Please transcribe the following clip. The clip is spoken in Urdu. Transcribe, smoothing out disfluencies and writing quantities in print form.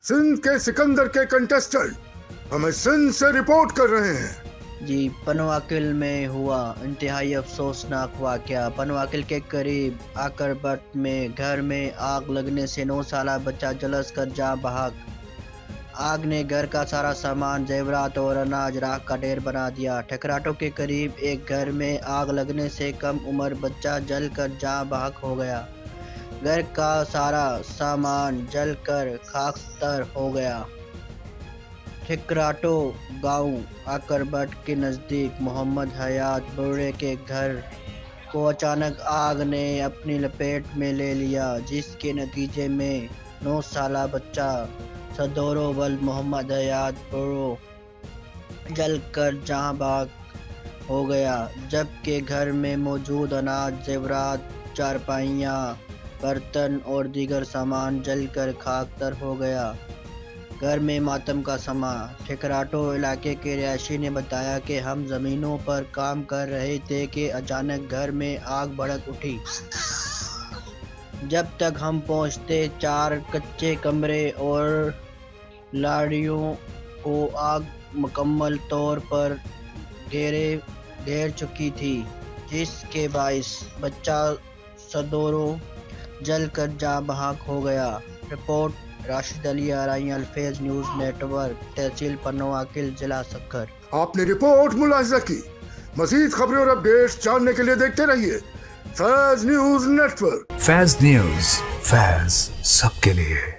سندھ کے سکندر کے کنٹسٹنٹ ہمیں سندھ سے رپورٹ کر رہے ہیں۔ جی، پنواکل میں ہوا انتہائی افسوسناک واقعہ۔ پنواکل کے قریب آکربٹ میں گھر میں آگ لگنے سے 9 سالہ بچہ جلس کر جاں بحق۔ آگ نے گھر کا سارا سامان، زیورات اور اناج راکھ کا ڈھیر بنا دیا۔ ٹھکراٹو کے قریب ایک گھر میں آگ لگنے سے کم عمر بچہ جل کر جاں بحق ہو گیا۔ گھر کا سارا سامان جل کر خاکستر ہو گیا۔ ٹھکراٹو گاؤں آکربٹ کے نزدیک محمد حیات بڑھے کے گھر کو اچانک آگ نے اپنی لپیٹ میں لے لیا، جس کے نتیجے میں 9 سالہ بچہ صدورو ولد محمد حیات بڑھو جل کر جاں بحق ہو گیا، جبکہ گھر میں موجود اناج، زیورات، چارپائیاں، برتن اور دیگر سامان جل کر خاکستر ہو گیا۔ گھر میں ماتم کا سما۔ ٹھکراٹو علاقے کے رہائشی نے بتایا کہ ہم زمینوں پر کام کر رہے تھے کہ اچانک گھر میں آگ بھڑک اٹھی۔ جب تک ہم پہنچتے 4 کچے کمرے اور لاڑیوں کو آگ مکمل طور پر گھیر چکی تھی، جس کے باعث بچہ صدورو جل کر جاں بحق ہو گیا۔ رپورٹ راشد علی آرائیں، الفیض نیوز نیٹ ورک، تحصیل پنواکل، ضلع سکر۔ آپ نے رپورٹ ملاحظہ کی۔ مزید خبریں اور اپڈیٹس جاننے کے لیے دیکھتے رہیے فیض نیوز نیٹ ورک۔ فیض نیوز، فیض سب کے لیے۔